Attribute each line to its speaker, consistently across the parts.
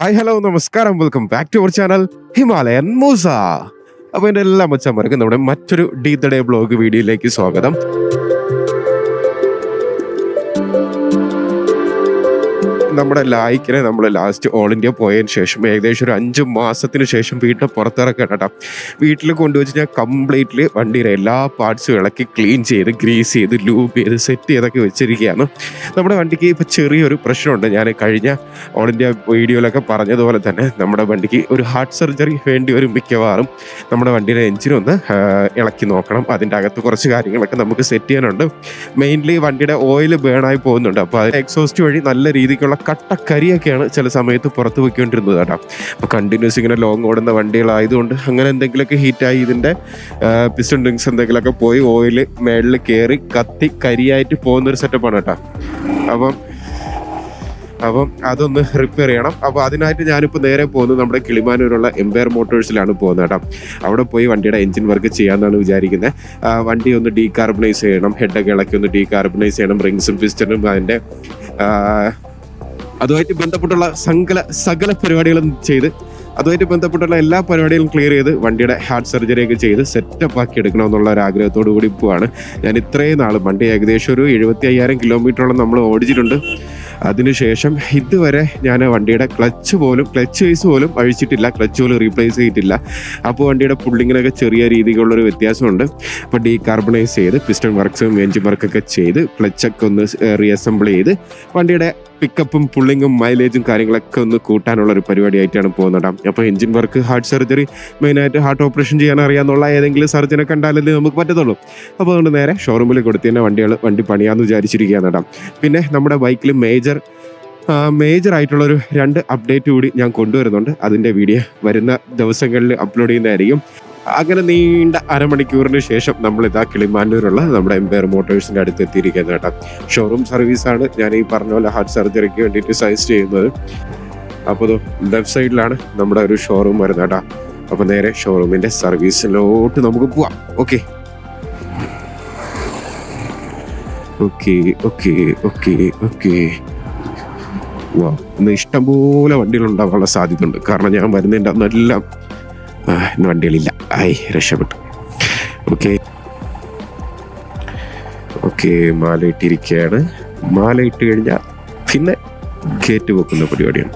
Speaker 1: Hi hello നമസ്കാരം, welcome back to our channel Himalayan Moosa. അപ്പോൾ എൻ്റെ എല്ലാ മച്ചന്മാർക്കും നമ്മുടെ മറ്റൊരു ഡി ദ ഡേ ബ്ലോഗ് വീഡിയോയിലേക്ക് സ്വാഗതം. നമ്മുടെ ലായിക്കിനെ നമ്മൾ ലാസ്റ്റ് ഓൾ ഇന്ത്യ പോയതിന് ശേഷം ഏകദേശം ഒരു 5 മാസത്തിന് ശേഷം വീട്ടിൽ പുറത്തിറക്കണം കേട്ടോ. വീട്ടിൽ കൊണ്ടുവച്ച് ഞാൻ കംപ്ലീറ്റ്ലി വണ്ടിയുടെ എല്ലാ പാർട്സും ഇളക്കി ക്ലീൻ ചെയ്ത് ഗ്രീസ് ചെയ്ത് ലൂബ് ചെയ്ത് സെറ്റ് ചെയ്തൊക്കെ വെച്ചിരിക്കുകയാണ്. നമ്മുടെ വണ്ടിക്ക് ഇപ്പോൾ ചെറിയൊരു പ്രശ്നമുണ്ട്. ഞാൻ കഴിഞ്ഞ ഓൾ ഇന്ത്യ വീഡിയോയിലൊക്കെ പറഞ്ഞതുപോലെ തന്നെ നമ്മുടെ വണ്ടിക്ക് ഒരു ഹാർട്ട് സർജറി വേണ്ടി വരും മിക്കവാറും. നമ്മുടെ വണ്ടിയുടെ എഞ്ചിനൊന്ന് ഇളക്കി നോക്കണം. അതിൻ്റെ അകത്ത് കുറച്ച് കാര്യങ്ങളൊക്കെ നമുക്ക് സെറ്റ് ചെയ്യാനുണ്ട്. മെയിൻലി വണ്ടിയുടെ ഓയിൽ ബേണായി പോകുന്നുണ്ട്. അപ്പോൾ അത് എക്സോസ്റ്റ് വഴി നല്ല രീതിക്കുള്ള കട്ടക്കരിയൊക്കെയാണ് ചില സമയത്ത് പുറത്ത് പോയിക്കൊണ്ടിരുന്നത് കേട്ടോ. അപ്പോൾ കണ്ടിന്യൂസ് ഇങ്ങനെ ലോങ് ഓടുന്ന വണ്ടികളായതുകൊണ്ട് അങ്ങനെ എന്തെങ്കിലുമൊക്കെ ഹീറ്റായി ഇതിൻ്റെ പിസ്റ്റൺ റിങ്സ് എന്തെങ്കിലുമൊക്കെ പോയി ഓയിൽ മേളിൽ കയറി കത്തി കരിയായിട്ട് പോകുന്നൊരു സെറ്റപ്പാണ് കേട്ടോ. അപ്പം അതൊന്ന് റിപ്പയർ ചെയ്യണം. അപ്പോൾ അതിനായിട്ട് ഞാനിപ്പോൾ നേരെ പോകുന്നത് നമ്മുടെ കിളിമാനൂരുള്ള എംപയർ മോട്ടോഴ്സിലാണ് പോകുന്നത് കേട്ടോ. അവിടെ പോയി വണ്ടിയുടെ എഞ്ചിൻ വർക്ക് ചെയ്യാമെന്നാണ് വിചാരിക്കുന്നത്. വണ്ടി ഒന്ന് ഡീകാർബണൈസ് ചെയ്യണം, ഹെഡൊക്കെ ഇളക്കി ഒന്ന് ഡീകാർബണൈസ് ചെയ്യണം, റിങ്സും പിസ്റ്റണും അതിൻ്റെ അതുമായിട്ട് ബന്ധപ്പെട്ടുള്ള സകല പരിപാടികളും ചെയ്ത് അതുമായിട്ട് ബന്ധപ്പെട്ടുള്ള എല്ലാ പരിപാടികളും ക്ലിയർ ചെയ്ത് വണ്ടിയുടെ ഹാർട്ട് സർജറിയൊക്കെ ചെയ്ത് സെറ്റപ്പ് ആക്കി എടുക്കണമെന്നുള്ള ഒരു ആഗ്രഹത്തോടു കൂടി പോവാണ്. ഞാൻ ഇത്രയും നാൾ വണ്ടി ഏകദേശം ഒരു 75,000 കിലോമീറ്ററോളം നമ്മൾ ഓടിച്ചിട്ടുണ്ട്. അതിനുശേഷം ഇതുവരെ ഞാൻ വണ്ടിയുടെ ക്ലച്ച് വേസ് പോലും അഴിച്ചിട്ടില്ല, ക്ലച്ച് പോലും റീപ്ലേസ് ചെയ്തിട്ടില്ല. അപ്പോൾ വണ്ടിയുടെ പുള്ളിങ്ങിനൊക്കെ ചെറിയ രീതിയിലുള്ളൊരു വ്യത്യാസമുണ്ട്. അപ്പോൾ ഡീകാർബണൈസ് ചെയ്ത് പിസ്റ്റൺ വർക്ക്സും എഞ്ചിൻ വർക്കൊക്കെ ചെയ്ത് ക്ലച്ചൊക്കെ ഒന്ന് റീഅസംബിൾ ചെയ്ത് വണ്ടിയുടെ പിക്കപ്പും പുള്ളിങ്ങും മൈലേജും കാര്യങ്ങളൊക്കെ ഒന്ന് കൂട്ടാനുള്ളൊരു പരിപാടിയായിട്ടാണ് പോകുന്നത്. അപ്പോൾ എഞ്ചിൻ വർക്ക്, ഹാർട്ട് സർജറി, മെയിനായിട്ട് ഹാർട്ട് ഓപ്പറേഷൻ ചെയ്യാൻ അറിയാമെന്നുള്ള ഏതെങ്കിലും സർജനെ കണ്ടാലല്ലേ നമുക്ക് പറ്റത്തുള്ളൂ. അപ്പോൾ അതുകൊണ്ട് നേരെ ഷോറൂമിൽ കൊടുത്ത് തന്നെ വണ്ടി പണിയാമെന്ന് വിചാരിച്ചിരിക്കുകയാണ് കേട്ടോ. പിന്നെ നമ്മുടെ ബൈക്കിൽ മേജർ ആയിട്ടുള്ളൊരു 2 അപ്ഡേറ്റ് കൂടി ഞാൻ കൊണ്ടുവരുന്നുണ്ട്. അതിൻ്റെ വീഡിയോ വരുന്ന ദിവസങ്ങളിൽ അപ്ലോഡ് ചെയ്യുന്നതായിരിക്കും. അങ്ങനെ നീണ്ട അരമണിക്കൂറിന് ശേഷം നമ്മളിതാ കിളിമാനൂരുള്ള നമ്മുടെ എംപയർ മോട്ടോഴ്സിൻ്റെ അടുത്ത് എത്തിയിരിക്കുന്നത് കേട്ടോ. ഷോറൂം സർവീസാണ് ഞാൻ ഈ പറഞ്ഞ പോലെ ഹാർട്ട് സർജറിക്ക് വേണ്ടിയിട്ട് സജസ്റ്റ് ചെയ്യുന്നത്. അപ്പോൾ ലെഫ്റ്റ് സൈഡിലാണ് നമ്മുടെ ഒരു ഷോറൂം വരുന്നത് കേട്ടോ. അപ്പോൾ നേരെ ഷോറൂമിൻ്റെ സർവീസിലോട്ട് നമുക്ക് പോവാം. Okay okay okay okay okay വാ, ഇന്ന് ഇഷ്ടംപോലെ വണ്ടികളുണ്ടാവാനുള്ള സാധ്യത ഉണ്ട്. കാരണം ഞാൻ വരുന്നതിൻ്റെ അന്നെല്ലാം വണ്ടികളില്ല. രക്ഷപ്പെട്ടു. ഓക്കെ മാല ഇട്ടിരിക്കുകയാണ്. മാല ഇട്ട് കഴിഞ്ഞാൽ പിന്നെ ഗേറ്റ് വെക്കുന്ന പരിപാടിയാണ്.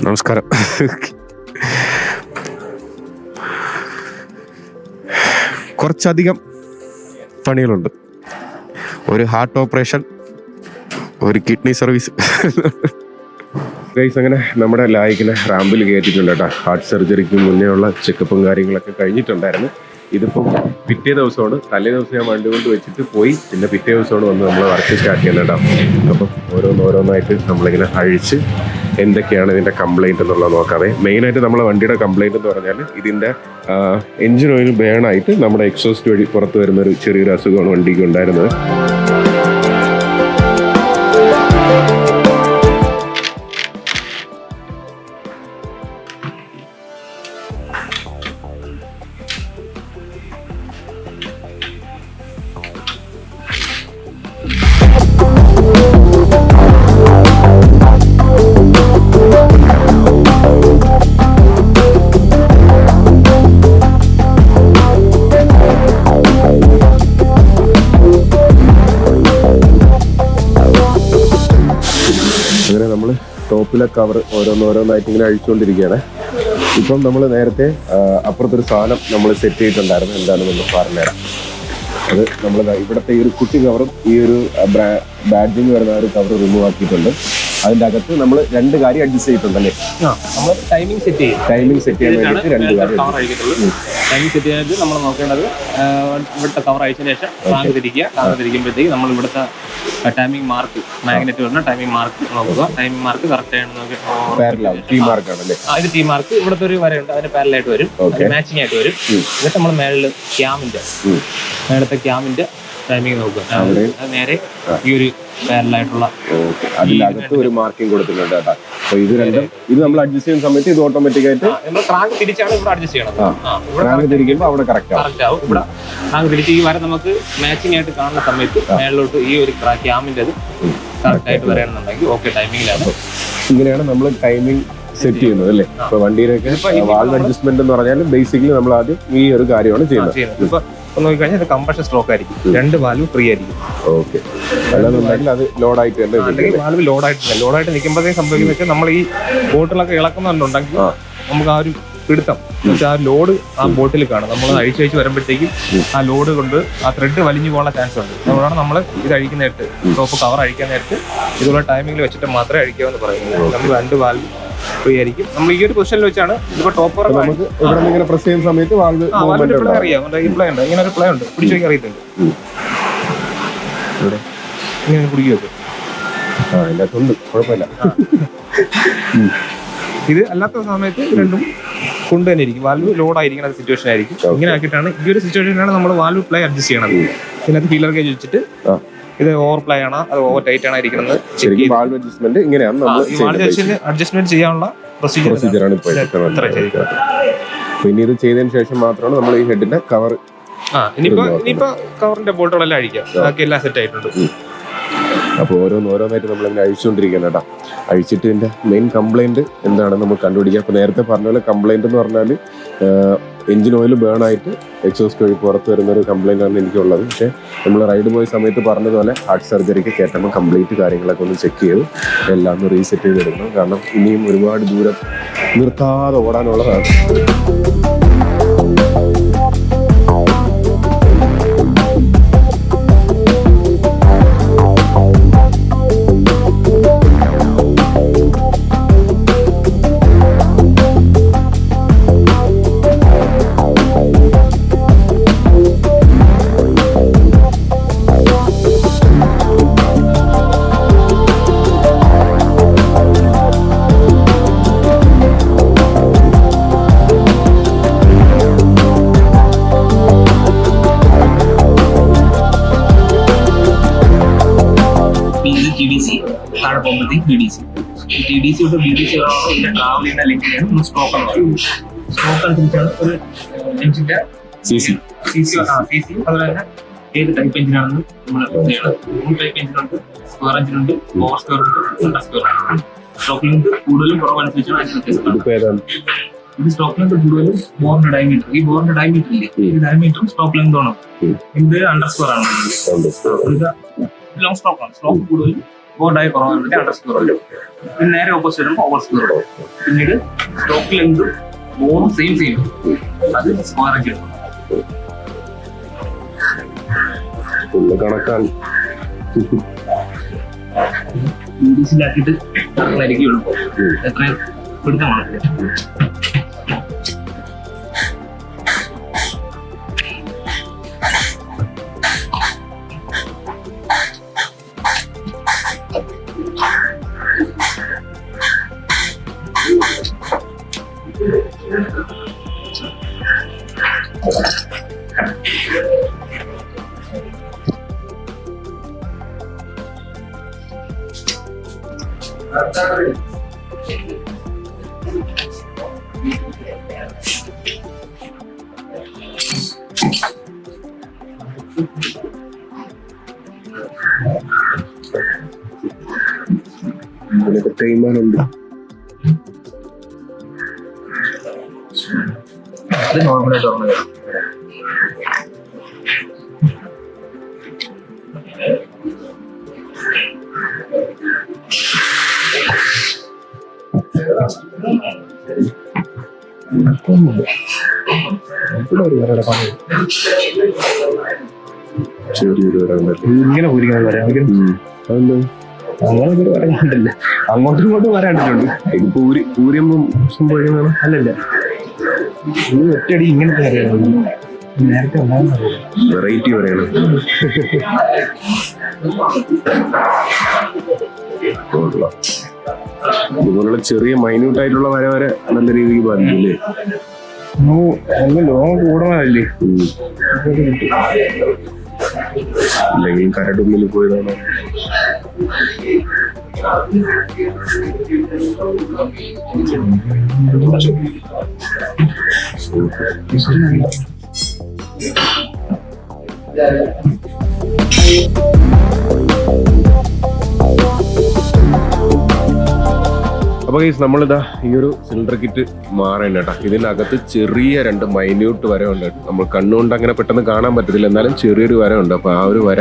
Speaker 1: നമസ്കാരം. കുറച്ചധികം പണികളുണ്ട്. ഒരു ഹാർട്ട് ഓപ്പറേഷൻ, ഒരു കിഡ്നി സർവീസ്. ഗൈസ്, അങ്ങനെ നമ്മുടെ ലായിക്കിനെ റാമ്പിൽ കയറ്റിയിട്ടുണ്ട് കേട്ടോ. ഹാർട്ട് സർജറിക്ക് മുന്നേ ഉള്ള ചെക്കപ്പും കാര്യങ്ങളൊക്കെ കഴിഞ്ഞിട്ടുണ്ടായിരുന്നു. ഇതിപ്പം പിറ്റേ ദിവസമാണ്. തലേ ദിവസം ഞാൻ വണ്ടി കൊണ്ട് വെച്ചിട്ട് പോയി, പിന്നെ പിറ്റേ ദിവസമാണ് വന്ന് നമ്മൾ വർക്ക് സ്റ്റാർട്ട് ചെയ്യുന്നുണ്ടാവും. അപ്പം ഓരോന്നായിട്ട് നമ്മളിങ്ങനെ അഴിച്ച് എന്തൊക്കെയാണ് ഇതിൻ്റെ കംപ്ലൈൻറ്റ് എന്നുള്ളത് നോക്കാതെ. മെയിനായിട്ട് നമ്മളെ വണ്ടിയുടെ കംപ്ലൈൻറ്റ് എന്ന് പറഞ്ഞാൽ ഇതിൻ്റെ എഞ്ചിൻ ഓയിൽ ബേണായിട്ട് നമ്മുടെ എക്സോസ്റ്റ് വഴി പുറത്ത് വരുന്നൊരു ചെറിയൊരു അസുഖമാണ് വണ്ടിക്ക് ഉണ്ടായിരുന്നത്. അങ്ങനെ നമ്മൾ ടോപ്പിലെ കവർ ഓരോന്നായിട്ട് ഇങ്ങനെ അഴിച്ചുകൊണ്ടിരിക്കുകയാണ്. ഇപ്പം നമ്മൾ നേരത്തെ അപ്പുറത്തൊരു സാധനം നമ്മൾ സെറ്റ് ചെയ്തിട്ടുണ്ടായിരുന്നു. എന്താണെന്നൊന്ന് പറഞ്ഞുതരാം. അത് നമ്മൾ ഇവിടുത്തെ ഈ ഒരു കുട്ടി കവറും ഈ ഒരു ബാഡ്ജിങ് വരുന്ന ഒരു കവർ റിമൂവ് ആക്കിയിട്ടുണ്ട്. അതിൻ്റെ അകത്ത് നമ്മൾ 2 കാര്യം അഡ്ജസ്റ്റ് ചെയ്തിട്ടുണ്ടല്ലേ.
Speaker 2: നമ്മൾ ടൈമിംഗ് സെറ്റ്
Speaker 1: ചെയ്യാൻ വേണ്ടിയിട്ട് 2 കാര്യം
Speaker 2: ടൈമിംഗ് സെറ്റ് ചെയ്യാനായിട്ട് നമ്മൾ നോക്കേണ്ടത് ഇവിടുത്തെ കവർ അയച്ചതിന് ശേഷം താങ്ങ് തിരിക്കുമ്പോഴത്തേക്ക് നമ്മൾ ഇവിടുത്തെ ടൈമിംഗ് മാർക്ക്, മാഗ്നറ്റ് വരുന്ന ടൈമിംഗ് മാർക്ക് നോക്കുക. ടൈമിംഗ് മാർക്ക് കറക്റ്റ് ആണെന്ന് ഇത് ടി മാർക്ക് ഇവിടുത്തെ ഒരു വരയുണ്ട്, അതിന് പാരലായിട്ട് വരും, മാച്ചിങ് ആയിട്ട് വരും. എന്നിട്ട് നമ്മൾ മേളിൽ ക്യാമിന്റെ ടൈമിംഗ് നോക്കുക. നേരെ ഈ ഒരു പാരലായിട്ടുള്ള
Speaker 1: അതിനകത്ത് ഒരു മാർക്കിംഗ് കൊടുത്തിട്ടുണ്ട് കേട്ടോ. അപ്പൊ ഇത് രണ്ടും ഇത് നമ്മൾ അഡ്ജസ്റ്റ് ചെയ്യുന്ന സമയത്ത് ഇത് ഓട്ടോമാറ്റിക് ആയിട്ട്
Speaker 2: നമ്മൾ ക്രാങ്ക് തിരിച്ചാണ് ഇവിടെ അഡ്ജസ്റ്റ് ചെയ്യണം.
Speaker 1: ക്രാങ്ക് തിരിക്കുമ്പോൾ അവിടെ കറക്റ്റ്
Speaker 2: ആവും. ഇവിടെ ക്രാങ്ക് തിരിച്ച് ഈ വര നമുക്ക് മാച്ചിങ് ആയിട്ട് കാണുന്ന സമയത്ത് മേളിലോട്ട് ഈ ഒരു ക്യാമിൻ്റെ അത് കറക്റ്റ് ആയിട്ട് വരണമെന്നുണ്ടെങ്കിൽ ഓക്കെ ടൈമിങ്ങിലാണ്.
Speaker 1: ഇങ്ങനെയാണ് നമ്മൾ ടൈമിംഗ് സെറ്റ് ചെയ്യുന്നത് അല്ലേ? ഇപ്പൊ വണ്ടിയിലൊക്കെ വാൾവ് അഡ്ജസ്റ്റ്മെന്റ് എന്ന് പറഞ്ഞാൽ ബേസിക്കലി നമ്മൾ ആദ്യം ഈ ഒരു കാര്യമാണ് ചെയ്യുന്നത്.
Speaker 2: ഇപ്പൊ നോക്കിക്കഴിഞ്ഞാൽ ഇത് കംപ്രഷൻ സ്ട്രോക്ക് ആയിരിക്കും, 2 വാൽവ് ഫ്രീ ആയിരിക്കും.
Speaker 1: ഓക്കെ, അല്ലാന്നുണ്ടെങ്കിൽ അത് ലോഡായിട്ട് തന്നെ
Speaker 2: അല്ലെങ്കിൽ വാൽവ് ലോഡായിട്ട് നിൽക്കുമ്പോഴത്തേക്ക് സംഭവിക്കുന്ന വെച്ചാൽ നമ്മൾ ഈ ബോട്ടിലൊക്കെ ഇളക്കുന്നുണ്ടെങ്കിൽ നമുക്ക് ആ ഒരു പിടുത്തം ആ ലോഡ് ആ ബോട്ടിൽ കാണും. നമ്മൾ അഴിച്ച് വരുമ്പോഴത്തേക്കും ആ ലോഡ് കൊണ്ട് ആ ത്രെഡ് വലിഞ്ഞു പോകാനുള്ള ചാൻസ് ഉണ്ട്. അതുകൊണ്ടാണ് നമ്മൾ ഇത് അഴിക്കുന്ന നേരത്ത് ടോപ്പ് കവർ അഴിക്കാൻ നേരത്ത് ഇതുപോലെ ടൈമിങ്ങിൽ വെച്ചിട്ട് മാത്രമേ അഴിക്കാമെന്ന് പറയുന്നത്. നമ്മൾ 2 വാൽവ് ഫ്രീ ആയിരിക്കും. നമ്മൾ ഈ ഒരു പൊസിഷനിൽ വെച്ചാണ് ഇതിപ്പോ ടോപ്പർ
Speaker 1: നമുക്ക് ഇവിടെ ഇങ്ങനെ പ്രസ് ചെയ്യുന്ന സമയത്ത് വാൽവ്
Speaker 2: അറിയാം. ഈ പ്ലേ ഉണ്ട്, ഇങ്ങനെ ഒരു പ്ലേ ഉണ്ട്, പിടിച്ചു നോക്കി അറിയത്തുണ്ട്. ഇങ്ങനെ പിടിക്കുമൊക്കെ
Speaker 1: അതിനകത്തുണ്ട്, കുഴപ്പമില്ല.
Speaker 2: ഇത് അല്ലാത്ത സമയത്ത് രണ്ടും കൊണ്ട് തന്നെ ഇരിക്കും. വാൽവ് ലോഡ് ആയിരിക്കുന്ന സിറ്റുവേഷൻ ആയിരിക്കും. ഇങ്ങനെ ആക്കിയിട്ടാണ് ഈ ഒരു സിറ്റുവേഷനിലാണ് നമ്മൾ വാൽവ് പ്ലേ അഡ്ജസ്റ്റ് ചെയ്യണത്. ഇതിനകത്ത് ഫീലർ ഗേജ് വെച്ചിട്ട് ഇത് ഓവർ പ്ലേ ആണോ അത് ഓവർ ടൈറ്റ് ആണോ ഇരിക്കുന്നത്
Speaker 1: വാൽവ് അഡ്ജസ്റ്റ്മെന്റ് ഇങ്ങനെയാണ്.
Speaker 2: അഡ്ജസ്റ്റ്മെന്റ് ചെയ്യാനുള്ള
Speaker 1: പ്രൊസീജിയറാണ് പിന്നെ ഇത് ചെയ്തതിന് ശേഷം മാത്രമാണ് നമ്മൾ ഈ ഹെഡിന്റെ കവർ
Speaker 2: ഇനിയിപ്പോ കവറിന്റെ ബോൾട്ടുകളെല്ലാം അഴിക്കാം. ബാക്കി എല്ലാം സെറ്റ് ആയിട്ടുണ്ട്.
Speaker 1: അപ്പോൾ ഓരോന്നായിട്ട് നമ്മളിങ്ങനെ അഴിച്ചുകൊണ്ടിരിക്കണം കേട്ടോ. അഴിച്ചിട്ട് ഇതിൻ്റെ മെയിൻ കംപ്ലൈൻറ്റ് എന്താണെന്ന് നമുക്ക് കണ്ടുപിടിക്കാം. അപ്പോൾ നേരത്തെ പറഞ്ഞ പോലെ കംപ്ലൈൻറ്റ് എന്ന് പറഞ്ഞാൽ എഞ്ചിൻ ഓയിൽ ബേൺ ആയിട്ട് എക്സോസ്റ്റ് വഴി പുറത്ത് വരുന്നൊരു കംപ്ലൈൻറ്റാണ് എനിക്കുള്ളത്. പക്ഷേ നമ്മൾ റൈഡ് പോയ സമയത്ത് പറഞ്ഞതുപോലെ ഹാർട്ട് സർജറിക്ക് കയറ്റുമ്പോൾ കംപ്ലീറ്റ് കാര്യങ്ങളൊക്കെ ഒന്ന് ചെക്ക് ചെയ്ത് എല്ലാം ഒന്ന് റീസെറ്റ് ചെയ്തെടുക്കണം. കാരണം ഇനിയും ഒരുപാട് ദൂരം നിർത്താതെ ഓടാനുള്ളതാണ്.
Speaker 2: TDC തൊട്ട് BDC ഇതിന്റെ ട്രാവൽ ചെയ്യുന്ന ലിങ്കിലാണ് സ്ട്രോക്ക് എന്ന് പറയുന്നത്. സ്ട്രോക്ക് അനുസരിച്ചാണ് ഒരു എഞ്ചിന്റെ CC അതുപോലെ തന്നെ ഏത് ടൈപ്പ് എഞ്ചിനാണെന്ന് നമ്മൾ ചെയ്യണം. 3 ടൈപ്പ് എഞ്ചിനുണ്ട്, സ്ക്വയർ എഞ്ചിനുണ്ട്, ഓവർ സ്ക്വയർ ഉണ്ട്, അണ്ടർ സ്ക്വയർ ഉണ്ട്. സ്ട്രോക്ക് ലിങ്ക് കൂടുതലും കുറവനുസരിച്ചാണ് അതിന് വ്യത്യാസം. ഇത് സ്ട്രോക്ക് ലെങ്ത് കൂടുതലും ബോറിന്റെ ഡയമീറ്റർ. ഈ ബോറിന്റെ ഡയമീറ്റർ ഇല്ലേ, ഈ ഡയമീറ്ററും സ്ട്രോക്ക് ലെങ്ത് ആണ്. ഇത് അണ്ടർ സ്ക്വയർ ആണ്. ഇത് ലോങ് സ്ട്രോക്ക് ആണ്. സ്ട്രോക്ക് കൂടുതലും ബോർഡായി കുറവാണെങ്കിൽ അണ്ടർ സ്ക്വയർ ഉണ്ട്. പിന്നെ നേരെ ഓപ്പോസിറ്റ് വരുമ്പോൾ ഓവർ സ്ക്വയർ ഉണ്ട്. പിന്നീട് സ്ട്രോക്ക് ലെങ്ത് ബോറും സെയിം അത് സ്ക്വയർ എഞ്ചിൻ
Speaker 1: കണക്കാണ്.
Speaker 2: BDCയിലാക്കിയിട്ട് നന്നായിരിക്കും എളുപ്പം. എത്രയും പിടുത്തമാണ്.
Speaker 1: ടൈമാനുണ്ട്.
Speaker 2: അത് നോർമലായിട്ട് ഓർമ്മ ഇങ്ങനെ പൂരിക്കുന്നത് പറയാം. അങ്ങനെ പറയാണ്ടില്ല, അങ്ങോട്ടും ഇങ്ങോട്ടും വരാണ്ടിട്ടുണ്ട്.
Speaker 1: പൂരിയുമ്പം സംഭവിക്കുന്നതാണ്.
Speaker 2: അല്ലല്ല, ഒറ്റയടി ഇങ്ങനത്തെ കാര്യമാണ് നേരത്തെ ഉണ്ടാകുന്നത്.
Speaker 1: വെറൈറ്റി പറയണം. ഇതുപോലുള്ള ചെറിയ മൈന്യൂട്ട് ആയിട്ടുള്ള വരെ നല്ല രീതിക്ക് ബാധിക്കില്ലേ?
Speaker 2: ലോങ് കൂടണല്ലേ.
Speaker 1: അല്ലെങ്കിൽ കരടുള്ളിൽ പോയതാണോ? അപ്പോൾ ഗൈസ് നമ്മളിതാ ഈ ഒരു സിലിണ്ടർ കിറ്റ് മാറേണ്ട കേട്ടോ. ഇതിനകത്ത് ചെറിയ 2 മൈന്യൂട്ട് വര ഉണ്ട്. നമ്മൾ കണ്ണുകൊണ്ട് അങ്ങനെ പെട്ടെന്ന് കാണാൻ പറ്റത്തില്ല, എന്നാലും ചെറിയൊരു വര ഉണ്ട്. അപ്പോൾ ആ ഒരു വര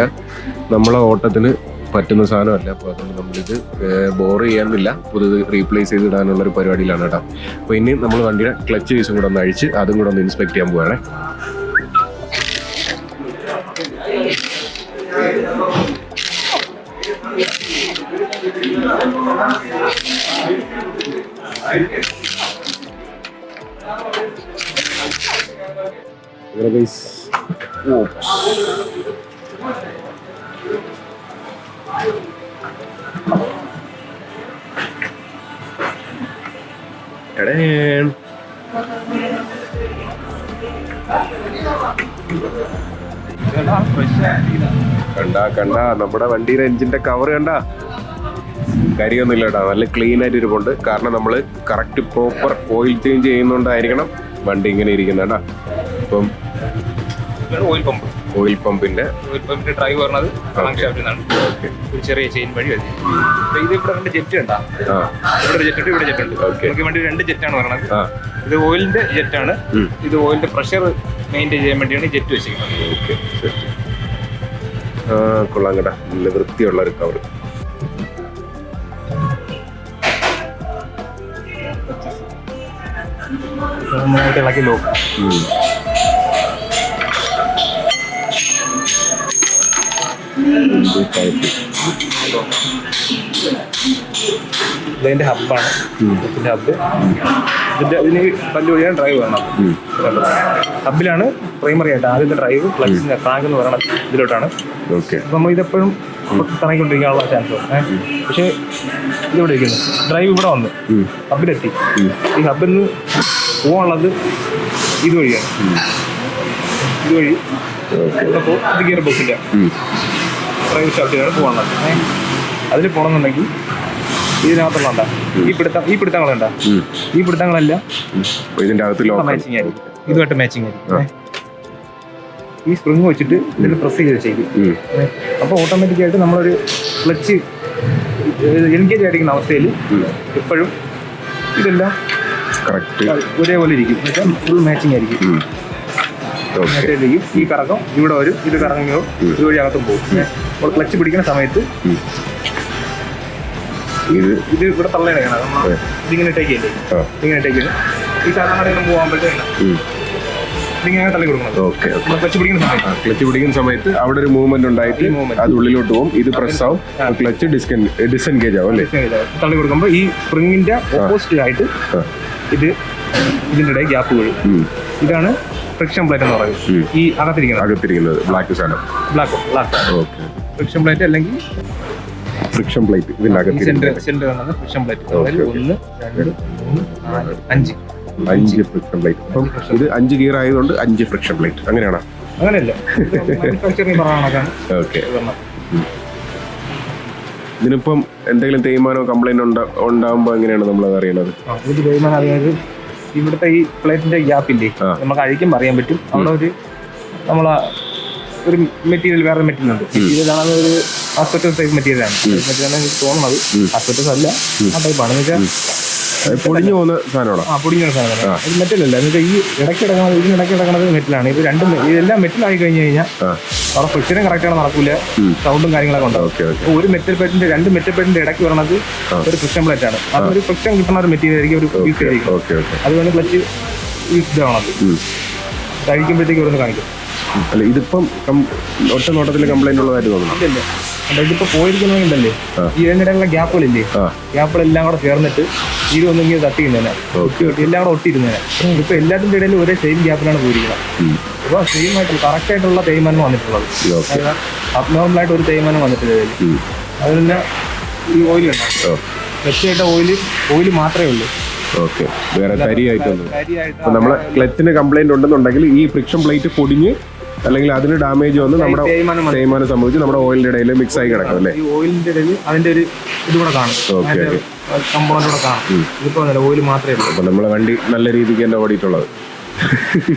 Speaker 1: നമ്മളെ ഓട്ടത്തിന് പറ്റുന്ന സാധനമല്ല. അപ്പോൾ അതുകൊണ്ട് നമ്മളിത് ബോർ ചെയ്യാനില്ല, പുതിയത് റീപ്ലേസ് ചെയ്തിടാനുള്ളൊരു പരിപാടിയിലാണ് കേട്ടോ. അപ്പോൾ ഇനി നമ്മൾ വണ്ടിയുടെ ക്ലച്ച് പീസും കൂടെ ഒന്ന് അഴിച്ച് അതും കൂടെ ഒന്ന് ഇൻസ്പെക്ട് ചെയ്യാൻ പോവുകയാണേ. കണ്ട നമ്മുടെ വണ്ടിയുടെ എഞ്ചിന്റെ കവർ കണ്ട കരിയൊന്നുമില്ല കേട്ടോ. നല്ല ക്ലീൻ ആയിട്ട് ഇരിപ്പുണ്ട്. കാരണം നമ്മൾ കറക്റ്റ് പ്രോപ്പർ ഓയിൽ ചേഞ്ച് ചെയ്യുന്നോണ്ടായിരിക്കണം വണ്ടി ഇങ്ങനെ ഇരിക്കുന്നത് കേട്ടോ. ഇപ്പം ഓയിൽ പമ്പിന്റെ
Speaker 2: ഡ്രൈവ് പറഞ്ഞത് ഒരു ചെറിയ ചെയിൻ വഴി ഇത് ഇവിടെ 2 ജെറ്റ് ഉണ്ടാ, ഇവിടെ ജെറ്റ് ഉണ്ട്, ഇവിടെ ജെറ്റ് ഉണ്ട്. നമുക്ക് വേണ്ടി 2 ജെറ്റാണ് പറഞ്ഞത്. ഇത് ഓയിലിന്റെ ജെറ്റാണ്. ഇത് ഓയിലിന്റെ പ്രഷർ മെയിൻറ്റെയിൻ ചെയ്യാൻ വേണ്ടിയാണ് ജെറ്റ് വെച്ചിരിക്കുന്നത്.
Speaker 1: കൊള്ളാം കേട്ടാ, നല്ല വൃത്തിയുള്ള ഒരു കവർ.
Speaker 2: നന്നായിട്ട് ഇളക്കി നോക്കും. ഇതിന്റെ ഹബ്ബാണ്, ഇതിന്റെ ഹബ്ബ്. ഇതിന് പല്ല് വഴിയാണ് ഡ്രൈവ് വേണം. ഹബ്ബിലാണ് പ്രൈമറി ആയിട്ട് ആദ്യത്തെ ഡ്രൈവ്, ക്ലച്ചിന്റെ ടാങ്ക് എന്ന് പറയുന്നത് ഇതിലോട്ടാണ്. അപ്പൊ നമ്മൾ ഇതെപ്പോഴും കറങ്ങിക്കൊണ്ടിരിക്കാനുള്ള ചാൻസ്. പക്ഷേ ഇതിവിടെ ഇരിക്കുന്നു, ഡ്രൈവ് ഇവിടെ വന്നു ഹബ്ബിലെത്തി. ഈ ഹബ്ബിൽ നിന്ന് പോകാനുള്ളത് ഇതുവഴിയാണ്. ഇതുവഴി അപ്പോൾ ഇത് ഗിയർ ബോക്സില്ല, ഡ്രൈവ് ഷാഫ്റ്റിലാണ് പോകാനുള്ളത്. അതിൽ പോകണമെന്നുണ്ടെങ്കിൽ ഇതിനകത്തുള്ള ഈ പിടുത്തങ്ങളുണ്ട, ഈ പിടുത്തങ്ങളെല്ലാം
Speaker 1: ഇതിന്റെ അകത്ത്
Speaker 2: മാച്ചിങ് ആയിരിക്കും, ഇതുമായിട്ട് മാച്ചിങ് ആയിരിക്കും. ഈ സ്പ്രിങ് വെച്ചിട്ട് ഇതിൽ പ്രസ് ചെയ്യും. അപ്പോൾ ഓട്ടോമാറ്റിക്കായിട്ട് നമ്മളൊരു ക്ലച്ച് എൻഗേജ് ആയിരിക്കുന്ന അവസ്ഥയിൽ എപ്പോഴും ഇതെല്ലാം
Speaker 1: കറക്റ്റ്
Speaker 2: ഒരേപോലെ ഇരിക്കും, ഫുൾ മാച്ചിങ് ആയിരിക്കും. ഈ കറക്കം ഇവിടെ വരും, ഇത് കറങ്ങുകയോ ഇതുവഴി അകത്തും പോകും. അപ്പോൾ ക്ലച്ച് പിടിക്കുന്ന സമയത്ത് ഇത് ഇവിടെ തള്ളയിടയാണ്, നമ്മൾ ഇതിങ്ങനെ ഇട്ടേക്കല്ലേ, ഇതിങ്ങനെ ഇട്ടേക്കുന്നു. ഈ സാധാരണ പോകുമ്പോഴത്തേക്കും ഇതിങ്ങനെ തള്ളി കൊടുക്കണം.
Speaker 1: ക്ലച്ച് പിടിക്കുന്ന സമയത്ത് അവിടെ ഒരു മൂവ്മെന്റ് ഉണ്ടായിട്ട് അത് ഉള്ളിലോട്ട് പോകും, ഇത് പ്രസ് ആവും, ക്ലച്ച് ഡിസെൻഗേജ് ആവും അല്ലേ.
Speaker 2: തള്ളി കൊടുക്കുമ്പോൾ ഈ സ്പ്രിങ്ങിന്റെ ഓപ്പോസിറ്റ് ആയിട്ട് ഇതിന്റെ ഇടയിൽ ഗ്യാപ്പ് വീഴും. ഇതാണ് ഫ്രിക്ഷൻ പ്ലേറ്റ് എന്ന് പറയുന്നത്. ഈ അകത്തിരിക്കുന്നത്
Speaker 1: ബ്ലാക്ക് സാധനം,
Speaker 2: ബ്ലാക്ക് ഫ്രിക്ഷൻ പ്ലേറ്റ് അല്ലെങ്കിൽ
Speaker 1: ഫ്രിക്ഷൻ പ്ലേറ്റ്. ഇതിനകത്ത്
Speaker 2: centre friction plate 1 2 3 4 5
Speaker 1: friction plate. അപ്പം ഇത് 5 ഗിയർ ആയതുകൊണ്ട് 5 ഫ്രിക്ഷൻ പ്ലേറ്റ്. അങ്ങനെയാണോ?
Speaker 2: അങ്ങനെയല്ല,
Speaker 1: ഓക്കെ. ഇതിനിപ്പം എന്തെങ്കിലും തേയ്മാനോ കംപ്ലൈന്റ് ഉണ്ടാകുമ്പോ എങ്ങനെയാണ് നമ്മൾ അത് അറിയുന്നത്?
Speaker 2: ഇത് തേയ്മാനം അറിയുന്നത് ഇവിടുത്തെ ഈ പ്ലേറ്റിന്റെ ഗ്യാപ്പില്ലേ, നമുക്ക് അഴിക്കുമ്പോൾ അറിയാൻ പറ്റും. അവിടെ ഒരു മെറ്റീരിയൽ, വേറെ മെറ്റീരിയൽ ഉണ്ട്. ഇതാണ് ഒരു ആസ്പെറ്റോസ് ടൈപ്പ് മെറ്റീരിയലാണ്. മെറ്റീരിയലാണ് എനിക്ക് തോന്നുന്നത്. ആസ്പെറ്റോസ് അല്ല, ആ ടൈപ്പാണ്. എന്ന് വെച്ചാൽ
Speaker 1: പൊടിഞ്ഞു പോകുന്ന സാധനമാണ്.
Speaker 2: പൊടിഞ്ഞ സാധനമാണ്. ഇത് മെറ്റലല്ല. എന്ന് വെച്ചാൽ ഈ ഇടയ്ക്ക് കിടക്കുന്നത് മെറ്റലാണ്. ഇത് ഇതെല്ലാം മെറ്റലായി കഴിഞ്ഞ് കഴിഞ്ഞാൽ അവിടെ ഫ്രിക്ഷനും കറക്റ്റാണ് നടക്കൂല, സൗണ്ടും കാര്യങ്ങളൊക്കെ ഉണ്ടാവും. ഒരു മെറ്റൽ പ്ലേറ്റിന്റെ 2 മെറ്റൽ പ്ലേറ്റിന്റെ ഇടയ്ക്ക് വരണത് ഒരു ഫ്രിക്ഷൻ പ്ലേറ്റ് ആണ്. അതൊരു ഫ്രിക്ഷൻ കിട്ടുന്ന ഒരു മെറ്റീരിയൽ ആയിരിക്കും, ഒരു യൂസ് ചെയ്തിരിക്കും. അതുകൊണ്ട് ക്ലച്ച് യൂസ് ഇതാണത് കഴിക്കുമ്പോഴത്തേക്ക് ഓരോന്ന് കാണിക്കും.
Speaker 1: അല്ല, ഇതിപ്പം ഒറ്റ നോട്ടത്തിൽ കംപ്ലൈന്റ് ഉള്ളതായിട്ട് തോന്നുന്നു.
Speaker 2: ഇതിപ്പോ പോയിരിക്കുന്നുണ്ടല്ലേ, ഈ ഇതിനിടയിലുള്ള ഗ്യാപ്പുകളില്ലേ, ഗ്യാപ്പുകളെല്ലാം കൂടെ ചേർന്നിട്ട് ഇത് ഒന്നിങ്ങനെ തട്ടിക്കുന്നതിനാ എല്ലാം കൂടെ ഒട്ടിയിരുന്നതിനാ. ഇപ്പൊ എല്ലാത്തിന്റെ ഇടയിൽ ഒരേ സെയിം ഗ്യാപ്പിലാണ് പോയിരിക്കുന്നത്. അപ്പൊ സെയിം ആയിട്ടുള്ള കറക്റ്റ് ആയിട്ടുള്ള തേയ്മാനം വന്നിട്ടുള്ളത്. അബ്നോർമലായിട്ട് ഒരു തേയ്മാനം വന്നിട്ടില്ല. അത് തന്നെ ഈ ഓയിൽ ഉണ്ടാവും, വെച്ചായിട്ട് ഓയിൽ മാത്രമേ ഉള്ളൂ.
Speaker 1: ഓക്കെ, വേറെ കരിയായിട്ടൊന്നും. നമ്മളെ ക്ലച്ചിന് കംപ്ലൈന്റ് ഉണ്ടെന്നുണ്ടെങ്കിൽ ഈ ഫ്രിക്ഷൻ പ്ലേറ്റ് പൊടിഞ്ഞ് അല്ലെങ്കിൽ അതിന് ഡാമേജ് വന്ന് നമ്മുടെ തേയ്മാനം സംഭവിച്ച് നമ്മുടെ ഓയിലിന്റെ ഇടയിൽ മിക്സ് ആയി കിടക്കും അല്ലേ?
Speaker 2: ഈ ഓയിലിന്റെ ഇടയിൽ അതിന്റെ ഒരു ഇതുകൂടെ കാണും, കമ്പോണന്റ് കൂടെ കാണും. ഇതിപ്പോ ഓയിൽ മാത്രമേ ഉള്ളൂ.
Speaker 1: അപ്പൊ നമ്മളെ വണ്ടി നല്ല രീതിക്ക് തന്നെ ഓടിയിട്ടുള്ളത്.